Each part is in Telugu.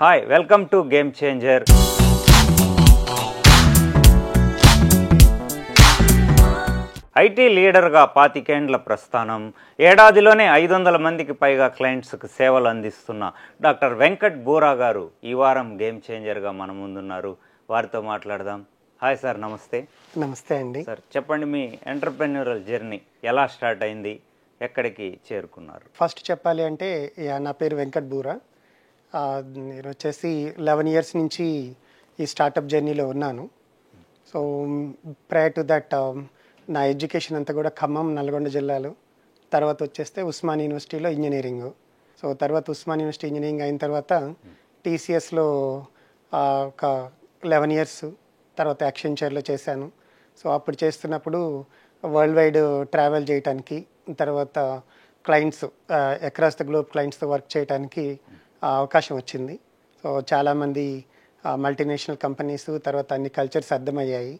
Hi welcome to game changer. IT లీడర్గా 25 ఏళ్ల ప్రస్థానం, ఏడాదిలోనే 500 మందికి పైగా క్లయింట్స్కి సేవలు అందిస్తున్న డాక్టర్ వెంకట్ బూరా గారు ఈ వారం గేమ్ చేంజర్గా మన ముందున్నారు. వారితో మాట్లాడదాం. హాయ్ సార్, నమస్తే. నమస్తే అండి. సార్ చెప్పండి, మీ ఎంటర్‌ప్రెన్యూరల్ జర్నీ ఎలా స్టార్ట్ అయింది, ఎక్కడికి చేరుకున్నారు? ఫస్ట్ చెప్పాలి అంటే నా పేరు వెంకట్ బూరా. నేను వచ్చేసి 11 ఇయర్స్ నుంచి ఈ స్టార్టప్ జర్నీలో ఉన్నాను. సో ప్రయర్ టు దట్ నా ఎడ్యుకేషన్ అంతా కూడా ఖమ్మం, నల్గొండ జిల్లాలో. తర్వాత వచ్చేస్తే ఉస్మాన్ యూనివర్సిటీలో ఇంజనీరింగ్. సో తర్వాత ఉస్మాన్ యూనివర్సిటీ ఇంజనీరింగ్ అయిన తర్వాత టీసీఎస్లో ఒక 11 ఇయర్స్, తర్వాత యాక్సెంచర్లో చేశాను. సో అప్పుడు చేస్తున్నప్పుడు వరల్డ్ వైడ్ ట్రావెల్ చేయడానికి, తర్వాత క్లయింట్స్ అక్రాస్ ద గ్లోబ్ క్లయింట్స్తో వర్క్ చేయడానికి అవకాశం వచ్చింది. సో చాలామంది మల్టీనేషనల్ కంపెనీస్, తర్వాత అన్ని కల్చర్స్ అర్థమయ్యాయి.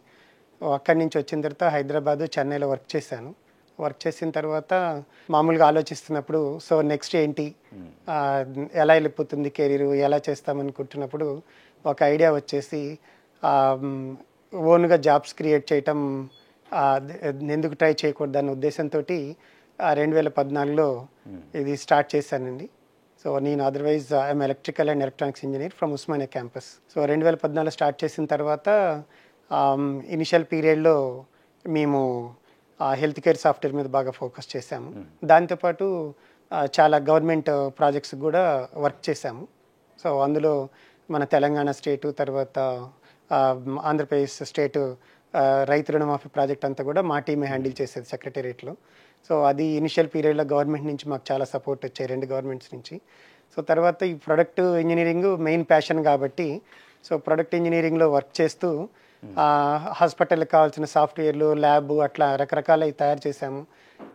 అక్కడి నుంచి వచ్చిన తర్వాత హైదరాబాదు, చెన్నైలో వర్క్ చేశాను. వర్క్ చేసిన తర్వాత మామూలుగా ఆలోచిస్తున్నప్పుడు సో నెక్స్ట్ ఏంటి, ఎలా వెళ్ళిపోతుంది కెరీర్, ఎలా చేస్తామనుకుంటున్నప్పుడు ఒక ఐడియా వచ్చేసి ఓన్గా జాబ్స్ క్రియేట్ చేయటం ఎందుకు ట్రై చేయకూడదు అన్న ఉద్దేశంతో 2014లో ఇది స్టార్ట్ చేశానండి. సో నేను otherwise I'm electrical and electronics engineer from Osmania campus. So 2014 start చేసిన తర్వాత ఇనిషియల్ పీరియడ్లో మేము హెల్త్ కేర్ సాఫ్ట్వేర్ మీద బాగా ఫోకస్ చేశాము. దాంతోపాటు చాలా గవర్నమెంట్ ప్రాజెక్ట్స్ కూడా వర్క్ చేశాము. సో అందులో మన తెలంగాణ స్టేటు, తర్వాత ఆంధ్రప్రదేశ్ స్టేటు రైతు రుణమాఫీ ప్రాజెక్ట్ అంతా కూడా మా టీమే హ్యాండిల్ చేసేది సెక్రటేరియట్లో. సో అది ఇనిషియల్ పీరియడ్లో గవర్నమెంట్ నుంచి మాకు చాలా సపోర్ట్ వచ్చాయి, 2 గవర్నమెంట్స్ నుంచి. సో తర్వాత ఈ ప్రొడక్ట్ ఇంజనీరింగ్ మెయిన్ ప్యాషన్ కాబట్టి సో ప్రొడక్ట్ ఇంజనీరింగ్లో వర్క్ చేస్తూ హాస్పిటల్కి కావాల్సిన సాఫ్ట్వేర్లు, ల్యాబ్ అట్లా రకరకాలవి తయారు చేశాము.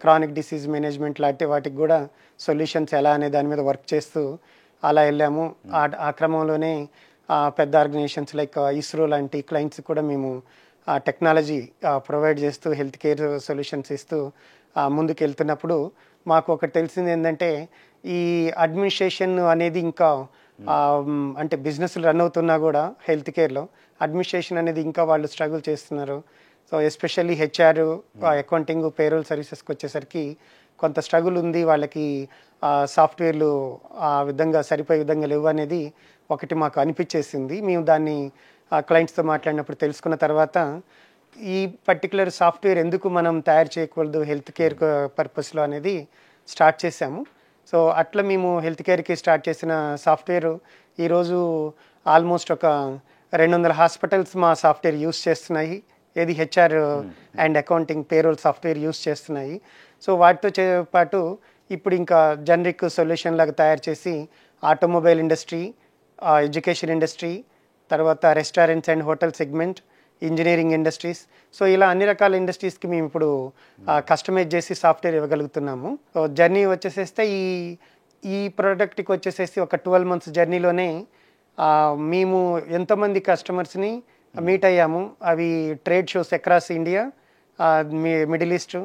క్రానిక్ డిసీజ్ మేనేజ్మెంట్ లాంటి వాటికి కూడా సొల్యూషన్స్ ఎలా అనే దాని మీద వర్క్ చేస్తూ అలా వెళ్ళాము. ఆ క్రమంలోనే పెద్ద ఆర్గనైజేషన్స్ లైక్ ఇస్రో లాంటి క్లయింట్స్ కూడా మేము టెక్నాలజీ ప్రొవైడ్ చేస్తూ హెల్త్ కేర్ సొల్యూషన్స్ ఇస్తూ ముందుకు వెళ్తున్నప్పుడు మాకు ఒకటి తెలిసింది ఏంటంటే, ఈ అడ్మినిస్ట్రేషన్ అనేది ఇంకా అంటే బిజినెస్లు రన్ అవుతున్నా కూడా హెల్త్ కేర్లో అడ్మినిస్ట్రేషన్ అనేది ఇంకా వాళ్ళు స్ట్రగుల్ చేస్తున్నారు. So especially HR, accounting, payroll సర్వీసెస్కి వచ్చేసరికి కొంత స్ట్రగుల్ ఉంది. వాళ్ళకి సాఫ్ట్వేర్లు ఆ విధంగా సరిపోయే విధంగా లేవు అనేది ఒకటి మాకు అనిపించేసింది. మేము దాన్ని క్లయింట్స్తో మాట్లాడినప్పుడు తెలుసుకున్న తర్వాత ఈ పర్టికులర్ సాఫ్ట్వేర్ ఎందుకు మనం తయారు చేయకూడదు హెల్త్ కేర్ పర్పస్లో అనేది స్టార్ట్ చేశాము. సో అట్లా మేము హెల్త్ కేర్కి స్టార్ట్ చేసిన సాఫ్ట్వేర్ ఈరోజు ఆల్మోస్ట్ ఒక 200 హాస్పిటల్స్ మా సాఫ్ట్వేర్ యూస్ చేస్తున్నాయి. ఏది HR and accounting, payroll software use చేస్తున్నాయి. సో వాటితో పాటు ఇప్పుడు ఇంకా జనరిక్ సొల్యూషన్ లాగా తయారు చేసి ఆటోమొబైల్ ఇండస్ట్రీ, ఎడ్యుకేషన్ ఇండస్ట్రీ, తర్వాత restaurants and hotel segment, engineering industries, so ఇలా అన్ని రకాల ఇండస్ట్రీస్కి మేము ఇప్పుడు కస్టమైజ్ చేసి సాఫ్ట్వేర్ ఇవ్వగలుగుతున్నాము. సో జర్నీ వచ్చేసేస్తే ఈ ప్రోడక్ట్కి వచ్చేసేసి ఒక 12 మంత్స్ జర్నీలోనే మేము ఎంతోమంది కస్టమర్స్ని మీట్ అయ్యాము. అవి trade shows across India, middle east,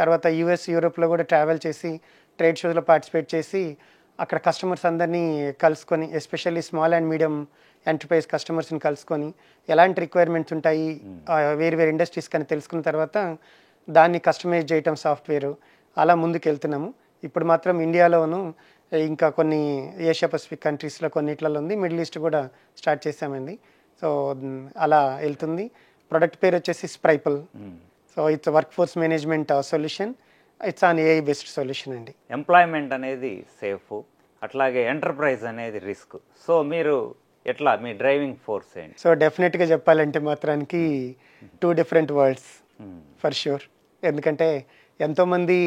తర్వాత యూఎస్, యూరోప్లో కూడా ట్రావెల్ చేసి ట్రేడ్ షోస్లో పార్టిసిపేట్ చేసి అక్కడ కస్టమర్స్ అందరినీ కలుసుకొని, especially small and medium enterprise కస్టమర్స్ని కలుసుకొని ఎలాంటి రిక్వైర్మెంట్స్ ఉంటాయి వేరు వేరు ఇండస్ట్రీస్ కానీ తెలుసుకున్న తర్వాత దాన్ని కస్టమైజ్ చేయటం సాఫ్ట్వేర్, అలా ముందుకు వెళ్తున్నాము. ఇప్పుడు మాత్రం ఇండియాలోను ఇంకా కొన్ని ఏషియా పసిఫిక్ కంట్రీస్లో కొన్నిట్లలో ఉంది, మిడిల్ ఈస్ట్ కూడా స్టార్ట్ చేసామండి. సో అలా వెళ్తుంది. ప్రొడక్ట్ పేరు వచ్చేసి స్ప్రైపుల్. So it's work force management solution. It's an AI based solution అండి. ఎంప్లాయ్మెంట్ అనేది సేఫ్, అట్లాగే ఎంటర్ప్రైజ్ అనేది రిస్క్. సో మీరు ఎట్లా, మీ డ్రైవింగ్ ఫోర్స్ ఏంటి? సో డెఫినెట్గా చెప్పాలంటే మాత్రానికి 2 డిఫరెంట్ వరల్డ్స్ ఫర్ ష్యూర్. ఎందుకంటే ఎంతోమంది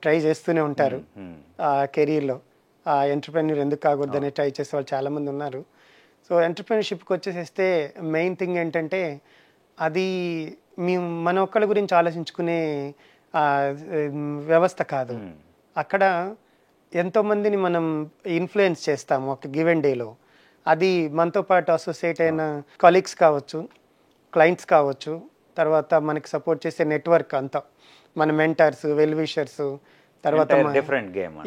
ట్రై చేస్తూనే ఉంటారు కెరీర్లో, ఎంటర్ప్రెన్యూర్ ఎందుకు కాకూడదని ట్రై చేసే వాళ్ళు చాలామంది ఉన్నారు. సో ఎంటర్ప్రెన్యూర్షిప్కి వచ్చేసేస్తే మెయిన్ థింగ్ ఏంటంటే, అది మన ఒక్కళ్ళ గురించి ఆలోచించుకునే వ్యవస్థ కాదు. అక్కడ ఎంతోమందిని మనం ఇన్ఫ్లుయెన్స్ చేస్తాము ఒక గివెన్ డేలో. అది మనతో పాటు అసోసియేట్ అయిన కలీగ్స్ కావచ్చు, క్లయింట్స్ కావచ్చు, తర్వాత మనకి సపోర్ట్ చేసే నెట్వర్క్ అంతా, మన మెంటర్స్, వెల్ విషర్స్, తర్వాత different game.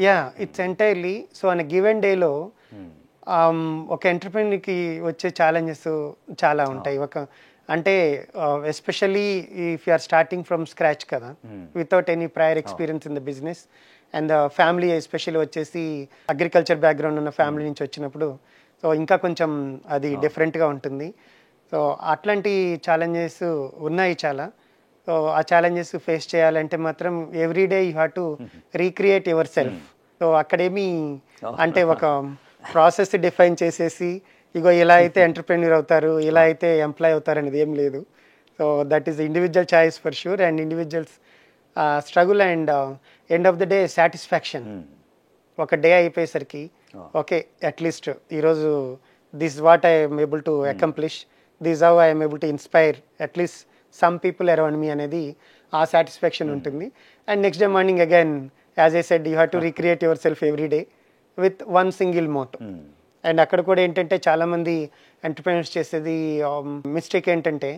It's entirely. So an given డేలో ఒక ఎంటర్‌ప్రెన్యూర్‌కి వచ్చే ఛాలెంజెస్ చాలా ఉంటాయి. అంటే especially if you are starting from scratch కదా, without any prior experience in the business and family especially వచ్చేసి అగ్రికల్చర్ బ్యాక్గ్రౌండ్ ఉన్న ఫ్యామిలీ నుంచి వచ్చినప్పుడు సో ఇంకా కొంచెం అది డిఫరెంట్గా ఉంటుంది. సో అట్లాంటి ఛాలెంజెస్ ఉన్నాయి చాలా. సో ఆ ఛాలెంజెస్ ఫేస్ చేయాలంటే మాత్రం everyday you have to recreate your self. So అక్కడేమి అంటే ఒక ప్రాసెస్ డిఫైన్ చేసేసి ఇగో ఇలా అయితే ఎంటర్‌ప్రెన్యూర్ అవుతారు, ఇలా అయితే ఎంప్లాయ్ అవుతారు అనేది ఏం లేదు. So that is individual choice for sure and individuals struggle and end of the day satisfaction. ఒక డే అయిపోయేసరికి ఓకే అట్లీస్ట్ ఈరోజు this what I'm able to accomplish, this how I'm able to inspire at least some people around me అనేది ఆ సాటిస్ఫాక్షన్ ఉంటుంది. And next day morning again as I said you have to recreate your self every day with one single motto. అండ్ అక్కడ కూడా ఏంటంటే చాలామంది ఎంటర్‌ప్రెన్యూర్స్ చేసేది మిస్టేక్ ఏంటంటే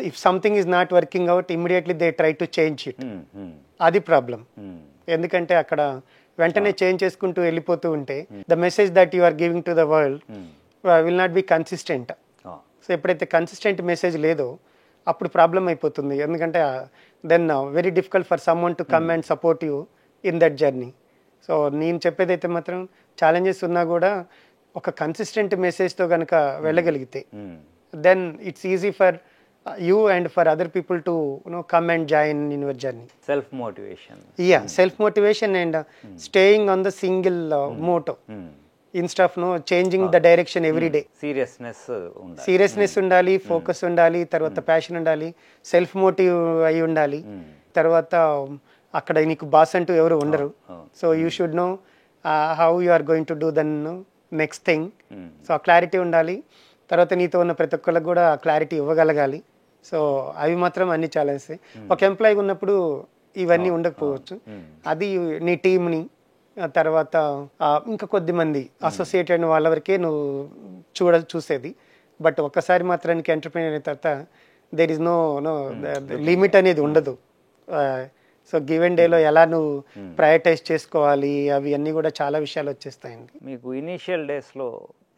if something is not working out immediately they try to change it. అది ప్రాబ్లం. ఎందుకంటే అక్కడ వెంటనే చేంజ్ చేసుకుంటూ వెళ్ళిపోతూ ఉంటే the message that you are giving to the world will not be consistent. So ఎప్పుడైతే కన్సిస్టెంట్ మెసేజ్ లేదో అప్పుడు ప్రాబ్లం అయిపోతుంది. ఎందుకంటే then very difficult for someone to come and support you in that journey. So నేను చెప్పేదైతే మాత్రం ఛాలెంజెస్ ఉన్నా కూడా ఒక కన్సిస్టెంట్ మెసేజ్తో కనుక వెళ్ళగలిగితే then it's easy for you and for other people to come and join in your journey. Self motivation. Yeah, self motivation and staying on the single motto instead of changing the direction every day. Seriousness undali, focus undali, tarvata passion undali, self motive ayi undali, tarvata akkada neeku boss antu evaru undaru. So you should know how you are going to do the next thing. So clarity undali, తర్వాత నీతో ఉన్న ప్రతి ఒక్కళ్ళకి కూడా క్లారిటీ ఇవ్వగలగాలి. సో అవి మాత్రం అన్ని ఛాలెంజెస్. ఒక ఎంప్లాయీ ఉన్నప్పుడు ఇవన్నీ ఉండకపోవచ్చు. అది నీ టీంని తర్వాత ఇంకా కొద్ది మంది అసోసియేటెడ్ వాళ్ళ వరకే నువ్వు చూసేది. బట్ ఒక్కసారి మాత్రానికి ఎంటర్‌ప్రెన్యూర్ అయిన తర్వాత దేర్ ఇస్ నో లిమిట్ అనేది ఉండదు. సో గివెన్ డేలో ఎలా నువ్వు ప్రయారిటైజ్ చేసుకోవాలి అవి అన్నీ కూడా చాలా విషయాలు వచ్చేస్తాయండి. మీకు ఇనీషియల్ డేస్లో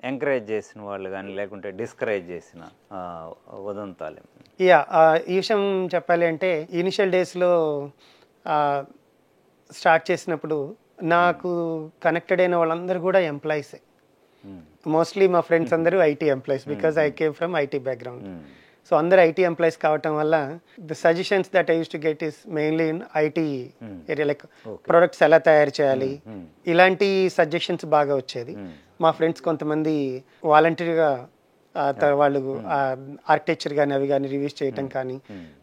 ఎంకరేజ్ చేసిన వాళ్ళు కానీ లేకుంటే డిస్కరేజ్ చేసిన ఉదంతాలు? ఈ విషయం చెప్పాలి అంటే ఇనిషియల్ డేస్లో స్టార్ట్ చేసినప్పుడు నాకు కనెక్టెడ్ అయిన వాళ్ళందరూ కూడా ఎంప్లాయీసే. మోస్ట్లీ మా ఫ్రెండ్స్ అందరూ IT employees because I came from IT background. So అందరు ఐటీ ఎంప్లాయీస్ కావటం వల్ల the suggestions that I use to get is mainly in IT area, like products ఎలా తయారు చేయాలి ఇలాంటి సజెషన్స్ బాగా వచ్చేది. మా ఫ్రెండ్స్ కొంతమంది వాలంటీర్గా వాళ్ళు ఆర్కిటెక్చర్ కానీ అవి కానీ రివ్యూస్ చేయటం కానీ,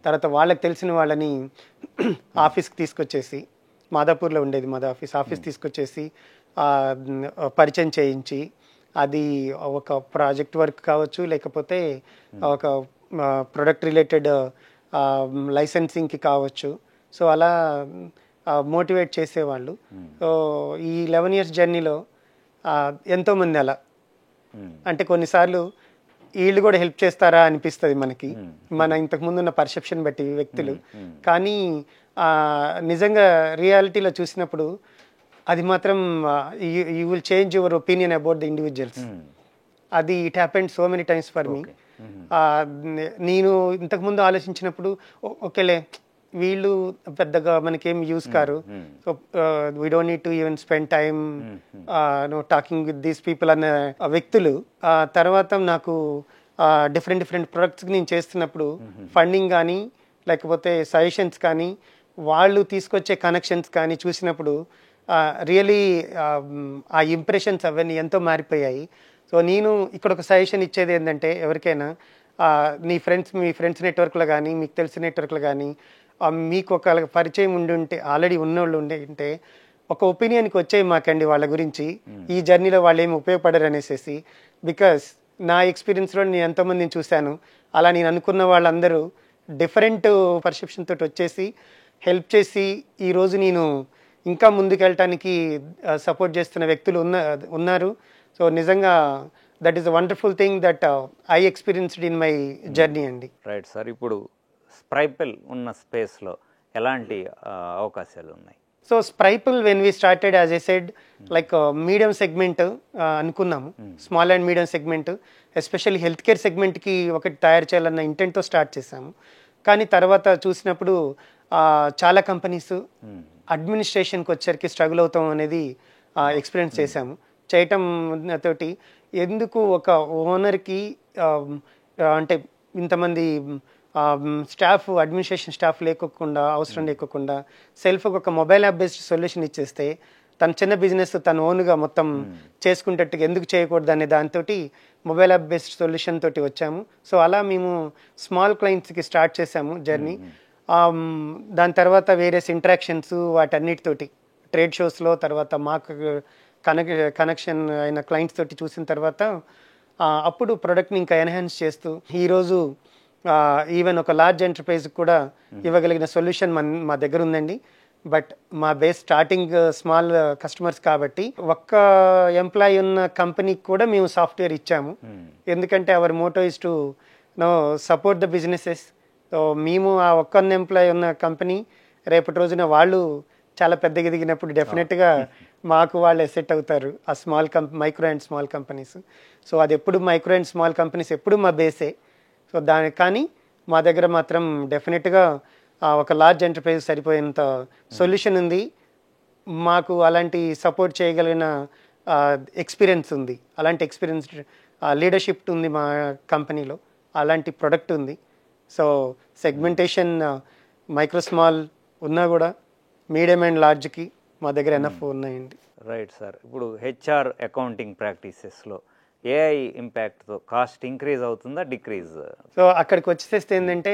తర్వాత వాళ్ళకి తెలిసిన వాళ్ళని ఆఫీస్కి తీసుకొచ్చేసి, మాదాపూర్లో ఉండేది మాది ఆఫీస్ తీసుకొచ్చేసి పరిచయం చేయించి అది ఒక ప్రాజెక్ట్ వర్క్ కావచ్చు లేకపోతే ఒక ప్రొడక్ట్ రిలేటెడ్ లైసెన్సింగ్కి కావచ్చు. సో అలా మోటివేట్ చేసేవాళ్ళు. సో ఈ 11 years జర్నీలో ఎంతోమంది అలా అంటే కొన్నిసార్లు వీళ్ళు కూడా హెల్ప్ చేస్తారా అనిపిస్తుంది మనకి, మన ఇంతకుముందు ఉన్న పర్సెప్షన్ బట్టి వ్యక్తులు. కానీ నిజంగా రియాలిటీలో చూసినప్పుడు అది మాత్రం you will change your opinion about the individuals. అది it happened so many times for me. నేను ఇంతకుముందు ఆలోచించినప్పుడు ఓకేలే వీళ్ళు పెద్దగా మనకేం యూస్ కారు, so we don't need to even spend time talking with these people అన్న వ్యక్తులు తర్వాత నాకు డిఫరెంట్ ప్రొడక్ట్స్ నేను చేస్తున్నప్పుడు ఫండింగ్ కానీ లేకపోతే సజెషన్స్ కానీ వాళ్ళు తీసుకొచ్చే కనెక్షన్స్ కానీ చూసినప్పుడు రియలీ ఆ ఇంప్రెషన్స్ అవన్నీ ఎంతో మారిపోయాయి. సో నేను ఇక్కడ ఒక సజెషన్ ఇచ్చేది ఏంటంటే ఎవరికైనా మీ ఫ్రెండ్స్ నెట్వర్క్లో కానీ మీకు తెలిసిన నెట్వర్క్లో కానీ మీకు ఒక పరిచయం ఉంటే ఆల్రెడీ ఉన్నోళ్ళు ఉంటే ఒక ఒపీనియన్కి వచ్చేవి మాకండి వాళ్ళ గురించి, ఈ జర్నీలో వాళ్ళు ఏమి ఉపయోగపడరు అనేసి. బికాస్ నా ఎక్స్పీరియన్స్లో నేను ఎంతోమందిని చూశాను, అలా నేను అనుకున్న వాళ్ళందరూ డిఫరెంట్ పర్సెప్షన్ తోటి వచ్చేసి హెల్ప్ చేసి ఈరోజు నేను ఇంకా ముందుకెళ్ళటానికి సపోర్ట్ చేస్తున్న వ్యక్తులు ఉన్నారు. సో నిజంగా that is a wonderful thing that I experienced in my journey అండి. రైట్ సార్, ఇప్పుడు స్ప్రైపెల్ ఉన్న స్పేస్లో ఎలాంటి అవకాశాలు ఉన్నాయి? So Spryple when we started as a said like medium segment అనుకున్నాము, small and medium segment, especially health care సెగ్మెంట్కి ఒకటి తయారు చేయాలన్న ఇంటెంట్తో స్టార్ట్ చేశాము. కానీ తర్వాత చూసినప్పుడు చాలా కంపెనీస్ అడ్మినిస్ట్రేషన్కి వచ్చరికి స్ట్రగుల్ అవుతాం అనేది ఎక్స్పీరియన్స్ చేశాము. చేయటం తోటి ఎందుకు ఒక ఓనర్కి అంటే ఇంతమంది స్టాఫ్, అడ్మినిస్ట్రేషన్ స్టాఫ్ లేకోకుండా, అవసరం లేకోకుండా సెల్ఫ్గా ఒక మొబైల్ యాప్ బేస్డ్ సొల్యూషన్ ఇచ్చేస్తే తన చిన్న బిజినెస్ తను ఓన్గా మొత్తం చేసుకుంటట్టుగా ఎందుకు చేయకూడదు అనే దాంతో మొబైల్ యాప్ బేస్డ్ సొల్యూషన్ తోటి వచ్చాము. సో అలా మేము స్మాల్ క్లయింట్స్కి స్టార్ట్ చేసాము జర్నీ. దాని తర్వాత వేరియస్ ఇంటరాక్షన్స్ వాటన్నిటితోటి ట్రేడ్ షోస్లో, తర్వాత మాకు కనెక్షన్ అయిన క్లయింట్స్ తోటి చూసిన తర్వాత అప్పుడు ప్రోడక్ట్ని ఇంకా ఎన్హాన్స్ చేస్తూ ఈరోజు ఈవెన్ ఒక లార్జ్ ఎంటర్ప్రైజ్ కూడా ఇవ్వగలిగిన సొల్యూషన్ మా దగ్గర ఉందండి. బట్ మా బేస్ స్టార్టింగ్ స్మాల్ కస్టమర్స్ కాబట్టి ఒక్క ఎంప్లాయీ ఉన్న కంపెనీకి కూడా మేము సాఫ్ట్వేర్ ఇచ్చాము. ఎందుకంటే our motto is to support the businesses. So మేము ఆ ఒక్క ఎంప్లాయీ ఉన్న కంపెనీ రేపటి రోజున వాళ్ళు చాలా పెద్దగా ఎదిగినప్పుడు డెఫినెట్గా మాకు వాళ్ళు ఎసెట్ అవుతారు, ఆ micro and small companies. So అది ఎప్పుడు మైక్రో అండ్ స్మాల్ కంపెనీస్ ఎప్పుడు మా బేసే. సో కానీ మా దగ్గర మాత్రం డెఫినెట్గా ఒక లార్జ్ ఎంటర్ప్రైజ్ సరిపోయేంత సొల్యూషన్ ఉంది. మాకు అలాంటి సపోర్ట్ చేయగలిగిన ఎక్స్పీరియన్స్ ఉంది, అలాంటి ఎక్స్పీరియన్స్ లీడర్షిప్ ఉంది మా కంపెనీలో, అలాంటి ప్రొడక్ట్ ఉంది. సో సెగ్మెంటేషన్ మైక్రో స్మాల్ ఉన్నా కూడా మీడియం అండ్ లార్జ్కి మా దగ్గర ఎనఫ్ ఉన్నాయండి. Right sir. ఇప్పుడు హెచ్ఆర్ అకౌంటింగ్ ప్రాక్టీసెస్లో ఏఐ ఇంపాక్ట్తో కాస్ట్ ఇంక్రీజ్ అవుతుందా, డిక్రీజ్? సో అక్కడికి వచ్చేస్తే ఏంటంటే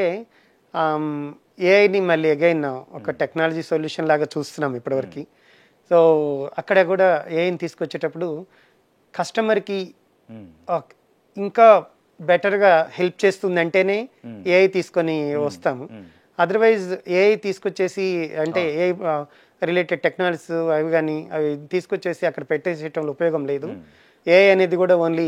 ఏఐని మళ్ళీ అగైన్ ఒక టెక్నాలజీ సొల్యూషన్ లాగా చూస్తున్నాం ఇప్పటివరకు. సో అక్కడ కూడా ఏఐని తీసుకొచ్చేటప్పుడు కస్టమర్కి ఇంకా బెటర్గా హెల్ప్ చేస్తుంది అంటేనే ఏఐ తీసుకొని వస్తాము. అదర్వైజ్ ఏఐ తీసుకొచ్చేసి అంటే ఏఐ రిలేటెడ్ టెక్నాలజీస్ అవి కానీ అవి తీసుకొచ్చేసి అక్కడ పెట్టేసేయటంలో ఉపయోగం లేదు. ఏఐ అనేది కూడా ఓన్లీ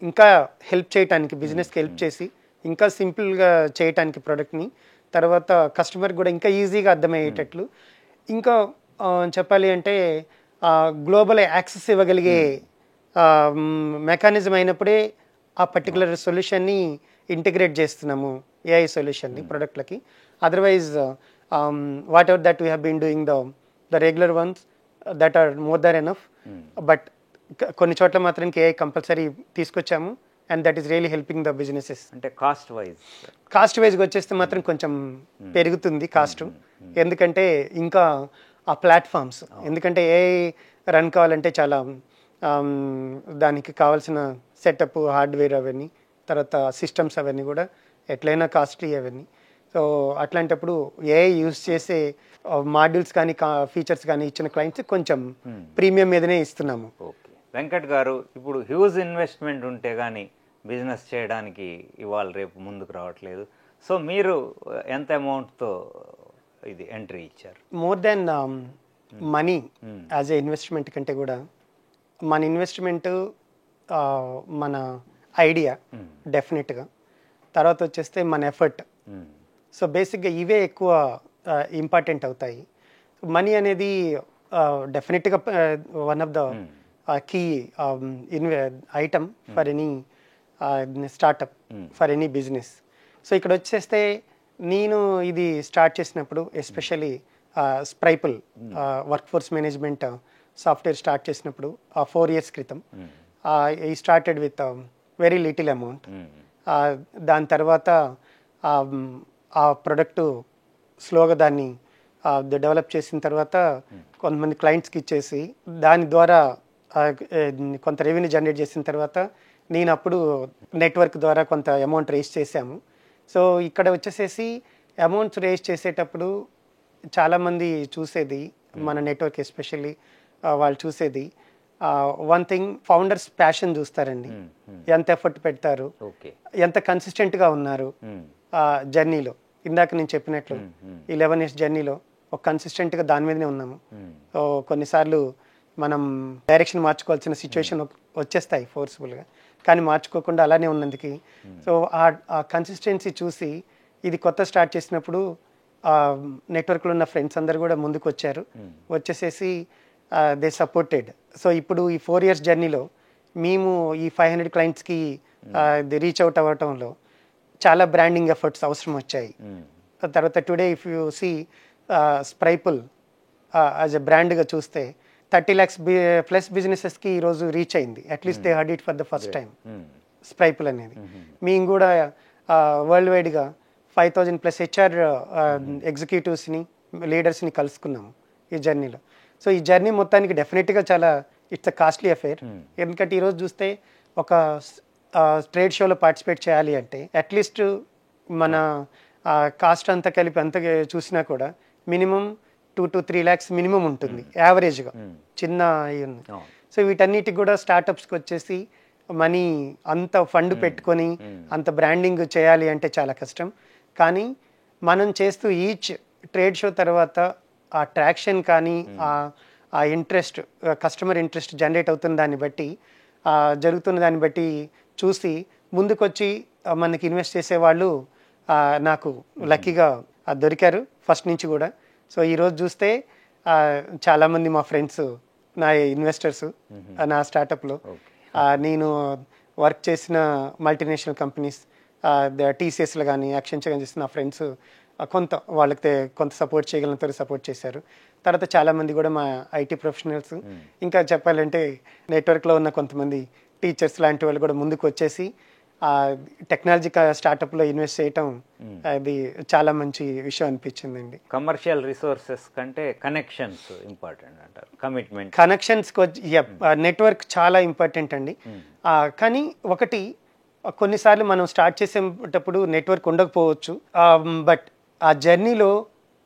ఇంకా హెల్ప్ చేయటానికి, బిజినెస్కి హెల్ప్ చేసి ఇంకా సింపుల్గా చేయటానికి ప్రోడక్ట్ని, తర్వాత కస్టమర్కి కూడా ఇంకా ఈజీగా అర్థమయ్యేటట్లు, ఇంకా చెప్పాలి అంటే గ్లోబల్ యాక్సెస్ ఇవ్వగలిగే మెకానిజం అయినప్పుడే ఆ పర్టికులర్ సొల్యూషన్ని ఇంటిగ్రేట్ చేస్తున్నాము ఏఐ సొల్యూషన్ని ప్రోడక్ట్లకి. Otherwise whatever that we have been doing the regular ones that are more than enough. But కొన్ని చోట్ల మాత్రం ఏఐ కంపల్సరీ తీసుకొచ్చాము and that is really helping the businesses. అంటే కాస్ట్ వైజ్గా వచ్చేస్తే మాత్రం కొంచెం పెరుగుతుంది కాస్ట్. ఎందుకంటే ఇంకా ఆ ప్లాట్ఫామ్స్, ఎందుకంటే ఏఐ రన్ కావాలంటే చాలా దానికి కావాల్సిన సెటప్, హార్డ్వేర్ అవన్నీ, తర్వాత సిస్టమ్స్ అవన్నీ కూడా ఎట్లయినా కాస్ట్లీ అవన్నీ. సో అట్లాంటప్పుడు ఏఐ యూజ్ చేసే మాడ్యూల్స్ కానీ ఫీచర్స్ కానీ ఇచ్చిన క్లయింట్స్ కొంచెం ప్రీమియం మీదనే ఇస్తున్నాము. ఓకే వెంకట్ గారు, ఇప్పుడు హ్యూజ్ ఇన్వెస్ట్మెంట్ ఉంటే కానీ బిజినెస్ చేయడానికి ఇవాళ రేపు ముందుకు రావట్లేదు. సో మీరు ఎంత అమౌంట్తో ఇది ఎంట్రీ ఇచ్చారు? More than money as a investment కంటే కూడా మన ఇన్వెస్ట్మెంట్ మన ఐడియా డెఫినెట్గా, తర్వాత వచ్చేస్తే మన ఎఫర్ట్. సో బేసిక్గా ఇవే ఎక్కువ ఇంపార్టెంట్ అవుతాయి. మనీ అనేది డెఫినెట్గా one of the key item for any startup, for any business. So ఇక్కడ వచ్చేస్తే నేను ఇది స్టార్ట్ చేసినప్పుడు especially Spryple work force management software start చేసినప్పుడు 4 years క్రితం ఈ started with very little amount. దాని తర్వాత ఆ ప్రొడక్టు స్లోగా దాన్ని డెవలప్ చేసిన తర్వాత కొంతమంది క్లయింట్స్కి ఇచ్చేసి దాని ద్వారా కొంత రెవెన్యూ జనరేట్ చేసిన తర్వాత నేను అప్పుడు నెట్వర్క్ ద్వారా కొంత అమౌంట్ రేస్ చేశాము. సో ఇక్కడ వచ్చేసేసి అమౌంట్స్ రేస్ చేసేటప్పుడు చాలామంది చూసేది మన నెట్వర్క్, ఎస్పెషల్లీ వాళ్ళు చూసేది వన్ థింగ్, ఫౌండర్స్ ప్యాషన్ చూస్తారండి. ఎంత ఎఫర్ట్ పెడతారు, ఎంత కన్సిస్టెంట్గా ఉన్నారు జర్నీలో. ఇందాక నేను చెప్పినట్లు 11 years జర్నీలో ఒక కన్సిస్టెంట్గా దాని మీదనే ఉన్నాము. సో కొన్నిసార్లు మనం డైరెక్షన్ మార్చుకోవాల్సిన సిచ్యువేషన్ వచ్చేస్తాయి ఫోర్స్ఫుల్గా, కానీ మార్చుకోకుండా అలానే ఉన్నందుకు. సో ఆ కన్సిస్టెన్సీ చూసి ఇది కొత్త స్టార్ట్ చేసినప్పుడు నెట్వర్క్లో ఉన్న ఫ్రెండ్స్ అందరు కూడా ముందుకు వచ్చారు, వచ్చేసేసి దే సపోర్టెడ్. సో ఇప్పుడు ఈ 4 years జర్నీలో మేము ఈ 500 క్లయింట్స్కి రీచ్ అవుట్ అవ్వటంలో చాలా బ్రాండింగ్ ఎఫర్ట్స్ అవసరం వచ్చాయి. తర్వాత today if you see Spryple as a బ్రాండ్గా చూస్తే 30 lakhs ప్లస్ బిజినెసెస్కి ఈరోజు రీచ్ అయింది. At least they heard it for the first time Spryple అనేది. మేము కూడా వరల్డ్ వైడ్గా 5,000 plus HR ఎగ్జిక్యూటివ్స్ని లీడర్స్ని కలుసుకున్నాము ఈ జర్నీలో. సో ఈ జర్నీ మొత్తానికి డెఫినెట్గా చాలా ఇట్స్ అ కాస్ట్లీ అఫేర్. ఎందుకంటే ఈరోజు చూస్తే ఒక ట్రేడ్ షోలో పార్టిసిపేట్ చేయాలి అంటే అట్లీస్ట్ మన కాస్ట్ అంతా కలిపి అంత చూసినా కూడా మినిమం 2 to 3 lakhs మినిమం ఉంటుంది యావరేజ్గా చిన్న. సో వీటన్నిటికి కూడా స్టార్టప్స్కి వచ్చేసి మనీ అంత ఫండ్ పెట్టుకొని అంత బ్రాండింగ్ చేయాలి అంటే చాలా కష్టం. కానీ మనం చేస్తూ ఈచ్ ట్రేడ్ షో తర్వాత ఆ ట్రాక్షన్ కానీ ఆ ఇంట్రెస్ట్, కస్టమర్ ఇంట్రెస్ట్ జనరేట్ అవుతున్న దాన్ని బట్టి, జరుగుతున్న దాన్ని బట్టి చూసి ముందుకొచ్చి మనకి ఇన్వెస్ట్ చేసేవాళ్ళు నాకు లక్కీగా దొరికారు ఫస్ట్ నుంచి కూడా. సో ఈరోజు చూస్తే చాలామంది మా ఫ్రెండ్స్ నా ఇన్వెస్టర్స్ నా స్టార్టప్లో. నేను వర్క్ చేసిన మల్టీనేషనల్ కంపెనీస్ టీసీఎస్లో కానీ యాక్సెంచర్ కానీ చేసిన నా ఫ్రెండ్స్ వాళ్ళకి కొంత సపోర్ట్ చేయగలంతో సపోర్ట్ చేశారు. తర్వాత చాలామంది కూడా మా ఐటీ ప్రొఫెషనల్స్, ఇంకా చెప్పాలంటే నెట్వర్క్లో ఉన్న కొంతమంది టీచర్స్ లాంటి వాళ్ళు కూడా ముందుకు వచ్చేసి టెక్నాలజీ స్టార్టప్లో ఇన్వెస్ట్ చేయటం అది చాలా మంచి విషయం అనిపించిందండి. కమర్షియల్ రిసోర్సెస్ కంటే కనెక్షన్స్ ఇంపార్టెంట్ అంటారు. కనెక్షన్స్కి వచ్చి నెట్వర్క్ చాలా ఇంపార్టెంట్ అండి. కానీ ఒకటి, కొన్నిసార్లు మనం స్టార్ట్ చేసేటప్పుడు నెట్వర్క్ ఉండకపోవచ్చు, బట్ ఆ జర్నీలో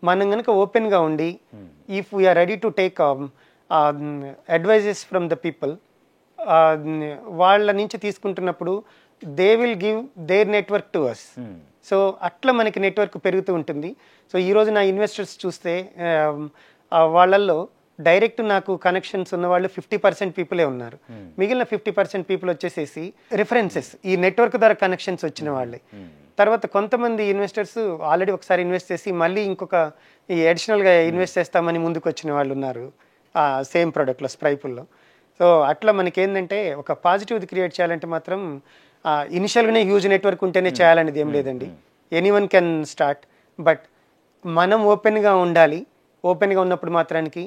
మనం కనుక ఓపెన్గా ఉండి if we are ready to take advises from the people, వాళ్ళ నుంచి తీసుకుంటున్నప్పుడు they will give their network to us. So అట్లా మనకి నెట్వర్క్ పెరుగుతూ ఉంటుంది. సో ఈరోజు నా ఇన్వెస్టర్స్ చూస్తే వాళ్ళల్లో డైరెక్ట్ నాకు కనెక్షన్స్ ఉన్న వాళ్ళు 50% పీపులే ఉన్నారు. మిగిలిన 50% పీపుల్ వచ్చేసేసి రిఫరెన్సెస్, ఈ నెట్వర్క్ ద్వారా కనెక్షన్స్ వచ్చిన వాళ్ళే. తర్వాత కొంతమంది ఇన్వెస్టర్స్ ఆల్రెడీ ఒకసారి ఇన్వెస్ట్ చేసి మళ్ళీ ఇంకొక ఈ అడిషనల్గా ఇన్వెస్ట్ చేస్తామని ముందుకు వచ్చిన వాళ్ళు ఉన్నారు సేమ్ ప్రోడక్ట్లో స్ప్రైపుల్లో. సో అట్లా మనకి ఏంటంటే ఒక పాజిటివ్ది క్రియేట్ చేయాలంటే మాత్రం ఇనిషియల్గానే హ్యూజ్ నెట్వర్క్ ఉంటేనే చేయాలనేది ఏం లేదండి. ఎనీవన్ కెన్ స్టార్ట్, బట్ మనం ఓపెన్గా ఉండాలి. ఓపెన్గా ఉన్నప్పుడు మాత్రానికి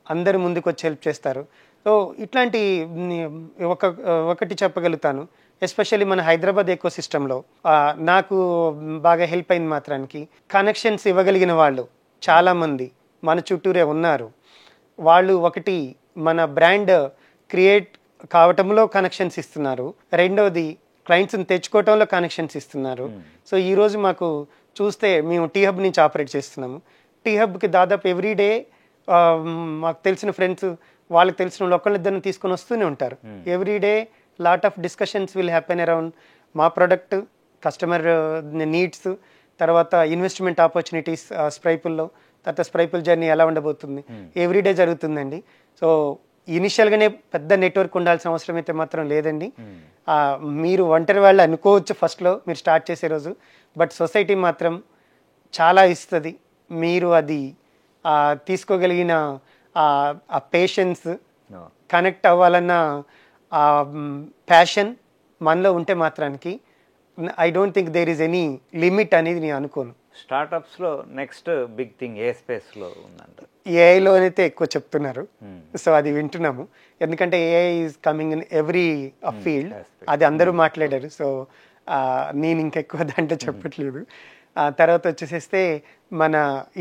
అందరూ ముందుకు వచ్చి హెల్ప్ చేస్తారు. సో ఇట్లాంటి ఒకటి చెప్పగలుగుతాను, ఎస్పెషల్లీ మన హైదరాబాద్ ఎకో సిస్టంలో నాకు బాగా హెల్ప్ అయింది మాత్రానికి కనెక్షన్స్ ఇవ్వగలిగిన వాళ్ళు చాలామంది మన చుట్టూరే ఉన్నారు. వాళ్ళు ఒకటి మన బ్రాండ్ క్రియేట్ కావటంలో కనెక్షన్స్ ఇస్తున్నారు, రెండోది క్లయింట్స్ని తెచ్చుకోవటంలో కనెక్షన్స్ ఇస్తున్నారు. సో ఈరోజు మాకు చూస్తే మేము టీ హబ్ నుంచి ఆపరేట్ చేస్తున్నాము. టీ హబ్కి దాదాపు ఎవ్రీడే మాకు తెలిసిన ఫ్రెండ్స్ వాళ్ళకి తెలిసిన వాళ్ళు ఒకళ్ళిద్దరిని తీసుకొని వస్తూనే ఉంటారు. Everyday lot of discussions will happen around మా ప్రోడక్ట్, కస్టమర్ నీడ్స్, తర్వాత ఇన్వెస్ట్మెంట్ ఆపర్చునిటీస్ స్ప్రైపుల్లో, తర్వాత స్ప్రైపుల్ జర్నీ ఎలా ఉండబోతుంది, ఎవ్రీడే జరుగుతుందండి. సో ఇనిషియల్గానే పెద్ద నెట్వర్క్ ఉండాల్సిన అవసరం అయితే మాత్రం లేదండి. మీరు ఒంటరి వాళ్ళు అనుకోవచ్చు ఫస్ట్లో మీరు స్టార్ట్ చేసే రోజు, బట్ సొసైటీ మాత్రం చాలా ఇస్తుంది. మీరు అది తీసుకోగలిగిన ఆ పేషెన్స్, కనెక్ట్ అవ్వాలన్న ప్యాషన్ మనలో ఉంటే మాత్రానికి I don't think there is any limit అనేది నేను అనుకోను. స్టార్టప్స్లో నెక్స్ట్ బిగ్ థింగ్ ఏ స్పేస్లో ఉందంట? ఏఐలో అయితే ఎక్కువ చెప్తున్నారు. సో అది వింటున్నాము, ఎందుకంటే AI is coming in every field, అది అందరూ మాట్లాడారు. సో నేను ఇంకెక్కువ దాంట్లో చెప్పట్లేదు. తర్వాత వచ్చేసేస్తే మన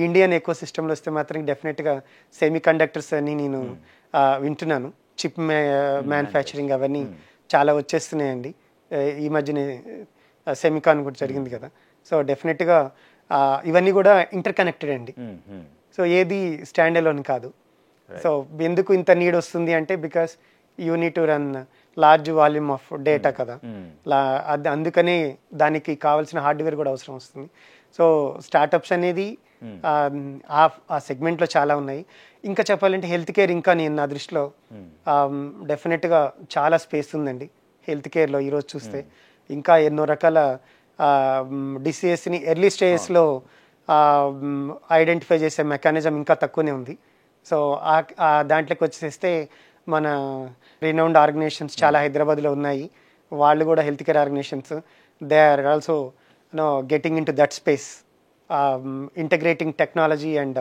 ఇండియన్ ఎకో సిస్టంలో వస్తే మాత్రం డెఫినెట్గా సెమీ కండక్టర్స్ అని నేను వింటున్నాను. చిప్ మ్యానుఫ్యాక్చరింగ్ అవన్నీ చాలా వచ్చేస్తున్నాయండి. ఈ మధ్యనే సెమికాన్ కూడా జరిగింది కదా. సో డెఫినెట్గా ఇవన్నీ కూడా ఇంటర్ కనెక్టెడ్ అండి. సో ఏది స్టాండ్ అలోన్ కాదు. సో ఎందుకు ఇంత నీడ్ వస్తుంది అంటే because you need to run large volume of data కదా, అందుకనే దానికి కావాల్సిన హార్డ్వేర్ కూడా అవసరం వస్తుంది. సో స్టార్టప్స్ అనేది ఆ సెగ్మెంట్లో చాలా ఉన్నాయి. ఇంకా చెప్పాలంటే హెల్త్ కేర్, ఇంకా నేను నా దృష్టిలో డెఫినెట్గా చాలా స్పేస్ ఉందండి హెల్త్ కేర్లో. ఈరోజు చూస్తే ఇంకా ఎన్నో రకాల డిసీజెస్ని ఎర్లీ స్టేజెస్లో ఐడెంటిఫై చేసే మెకానిజం ఇంకా తక్కువనే ఉంది. సో దాంట్లోకి వచ్చేస్తే మన రినౌండ్ ఆర్గనైజేషన్స్ చాలా హైదరాబాద్లో ఉన్నాయి. వాళ్ళు కూడా health care organisations, they are also getting in to that space, integrating technology and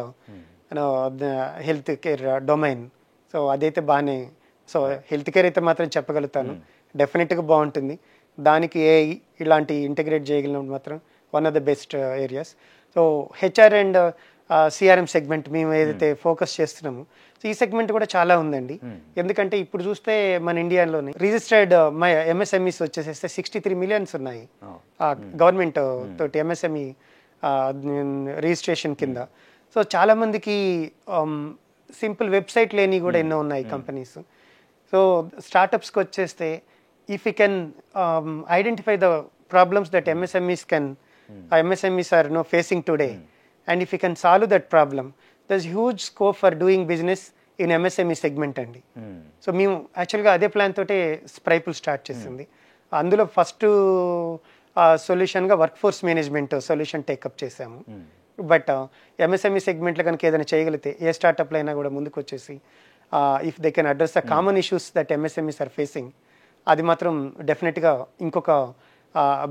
health care domain. So అదైతే బాగానే, సో హెల్త్ కేర్ అయితే మాత్రం చెప్పగలుగుతాను డెఫినెట్గా బాగుంటుంది. దానికి ఇలాంటి ఇంటగ్రేట్ చేయగలిగినప్పుడు మాత్రం one of the best areas. So HR and CRM segment మేము ఏదైతే ఫోకస్ చేస్తున్నామో, సో ఈ సెగ్మెంట్ కూడా చాలా ఉందండి. ఎందుకంటే ఇప్పుడు చూస్తే మన ఇండియాలోనే రిజిస్టర్డ్ ఎంఎస్ఎంఈస్ వచ్చేసేస్తే 63 మిలియన్స్ ఉన్నాయి గవర్నమెంట్ తోటి ఎంఎస్ఎంఈ రిజిస్ట్రేషన్ కింద. సో చాలా మందికి సింపుల్ వెబ్సైట్ లేని కూడా ఎన్నో ఉన్నాయి కంపెనీస్. సో స్టార్టప్స్కి వచ్చేస్తే if we can identify the problems that MSMEs are facing today, and if we can solve that problem, there's huge scope for doing business in MSME segment అండి. సో మేము యాక్చువల్గా అదే ప్లాన్ తోటే స్ప్రైపుల్ స్టార్ట్ చేసింది. అందులో ఫస్ట్ సొల్యూషన్గా work force management solution take up చేసాము. బట్ ఎంఎస్ఎంఈ సెగ్మెంట్లో కనుక ఏదైనా చేయగలిగితే ఏ స్టార్టప్లో అయినా కూడా ముందుకు వచ్చేసి if they can address the common issues that MSMEs are facing, అది మాత్రం డెఫినెట్గా ఇంకొక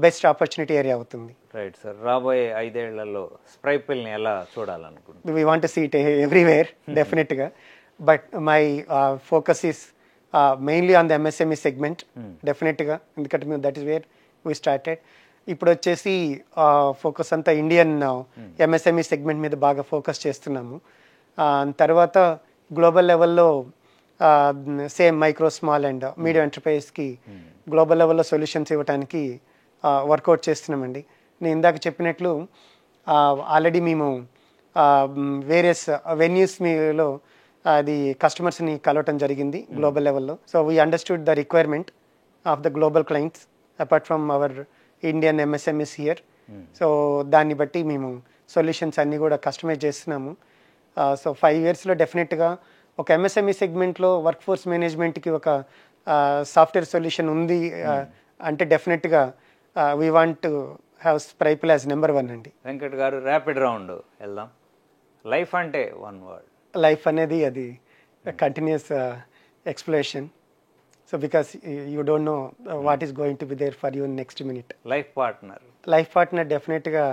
బెస్ట్ ఆపర్చునిటీ ఏరియా అవుతుంది. Right sir. రాబోయే 5 ఏళ్లలో స్ప్రైపుల్ని ఎలా చూడాలనుకుంటున్నారు? We want to see it everywhere డెఫినెట్గా, but my focus is mainly on the MSME segment డెఫినెట్గా, ఎందుకంటే మేము that is where we started. ఇప్పుడు వచ్చేసి ఫోకస్ అంతా ఇండియన్ ఎంఎస్ఎంఈ సెగ్మెంట్ మీద బాగా ఫోకస్ చేస్తున్నాము. తర్వాత గ్లోబల్ లెవెల్లో same micro small and medium ఎంటర్ప్రైజ్కి గ్లోబల్ లెవెల్లో సొల్యూషన్స్ ఇవ్వడానికి వర్కౌట్ చేస్తున్నామండి. నేను ఇందాక చెప్పినట్లు ఆల్రెడీ మేము వేరియస్ వెన్యూస్ మీలో అది కస్టమర్స్ని కలవటం జరిగింది గ్లోబల్ లెవెల్లో. So we understood the requirement of the global clients apart from our Indian MSMEs here. So దాన్ని బట్టి మేము సొల్యూషన్స్ అన్నీ కూడా కస్టమైజ్ చేస్తున్నాము. సో 5 yearsలో డెఫినెట్గా ఒక ఎంఎస్ఎంఈ సెగ్మెంట్లో వర్క్ ఫోర్స్ మేనేజ్మెంట్కి ఒక సాఫ్ట్వేర్ సొల్యూషన్ ఉంది అంటే డెఫినెట్గా we want to have Spryple as number 1 అండి. వెంకట్ గారు, ర్యాపిడ్ రౌండ్ వెళ్దాం. లైఫ్ అంటే 1 word. లైఫ్ అనేది అది continuous exploration. So because you don't know what is going to be there for you next minute. Life partner డెఫినెట్గా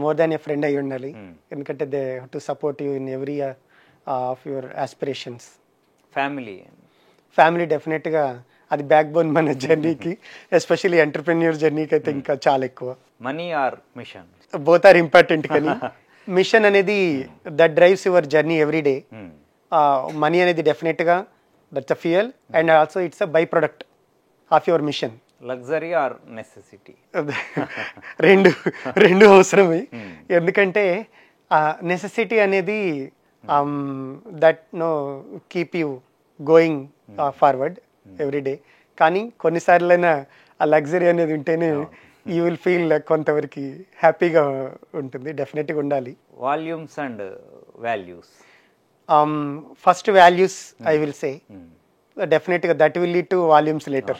మోర్ దాన్ ఏ ఫ్రెండ్ అయి ఉండాలి. ఎందుకంటే they have to support you in every of your aspirations. Family డెఫినెట్గా అది బ్యాక్ బోన్ మన జర్నీకి, ఎస్పెషల్లీ ఎంటర్ప్రెన్యూర్ జర్నీకి అయితే ఇంకా చాలా ఎక్కువ. Money or mission? Both are important, కానీ మిషన్ అనేది that drives your journey every day. Money అనేది డెఫినెట్గా that's a fuel and also it's a by product of your mission. Luxury or necessity? రెండు అవసరమే. ఎందుకంటే నెసెసిటీ అనేది that keep you going forward every day, కానీ కొన్నిసార్లైనా ఆ లగ్జరీ అనేది ఉంటేనే యూ విల్ ఫీల్ కొంతవరకు హ్యాపీగా ఉంటుంది. డెఫినెట్గా ఉండాలి. Volumes and values? First values I will say definitely that will lead to volumes later.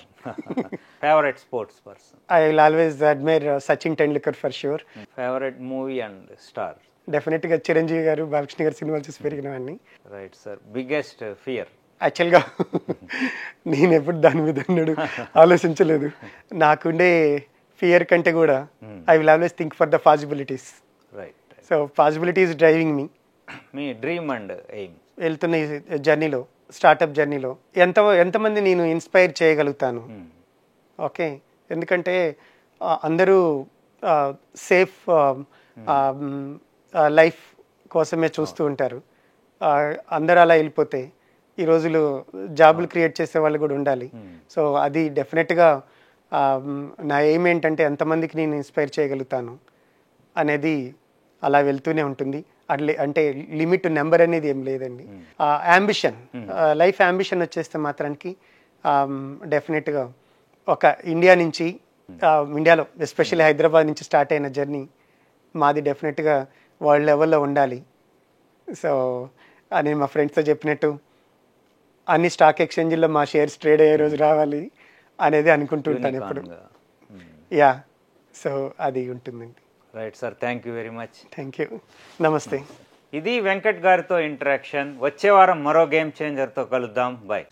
Favorite sports person? I will always admire Sachin Tendulkar for sure. Favorite movie and star? Definitely Chiranjeevi garu, Balakrishna garu సినిమాలు చూసి పెరిగినవాడిని. Right sir. Biggest fear? యాక్చువల్గా నేను ఎప్పుడు దాని మీద ఆలోచించలేదు. నాకుండే ఫియర్ కంటే కూడా I will always think for the possibilities. Right. So possibilities driving me. Me dream and aim? వెళ్తున్న ఈ జర్నీలో, స్టార్టప్ జర్నీలో ఎంతమంది నేను ఇన్స్పైర్ చేయగలుగుతాను. ఓకే, ఎందుకంటే అందరూ సేఫ్ లైఫ్ కోసమే చూస్తూ ఉంటారు. అందరూ అలా వెళ్ళిపోతే ఈ రోజులు జాబులు క్రియేట్ చేసే వాళ్ళు కూడా ఉండాలి. సో అది డెఫినెట్గా నా ఎయిమ్ ఏంటంటే ఎంతమందికి నేను ఇన్స్పైర్ చేయగలుగుతాను అనేది అలా వెళ్తూనే ఉంటుంది. అంటే లిమిట్ నెంబర్ అనేది ఏం లేదండి. యాంబిషన్, లైఫ్ యాంబిషన్ వచ్చేస్తే మాత్రానికి డెఫినెట్గా ఒక ఇండియా నుంచి, ఇండియాలో ఎస్పెషల్లీ హైదరాబాద్ నుంచి స్టార్ట్ అయిన జర్నీ మాది డెఫినెట్గా వరల్డ్ లెవెల్లో ఉండాలి. సో నేను మా ఫ్రెండ్స్తో చెప్పినట్టు అన్ని స్టాక్ ఎక్స్చేంజ్లో మా షేర్స్ ట్రేడ్ అయ్యే రోజు రావాలి అనేది అనుకుంటూ ఉంటాను ఎప్పుడు. యా, సో అది ఉంటుందండి. Right sir, thank you very much. Thank you. నమస్తే. ఇది వెంకట్ గారితో ఇంటరాక్షన్. వచ్చే వారం మరో గేమ్ చేంజర్తో కలుద్దాం. బాయ్.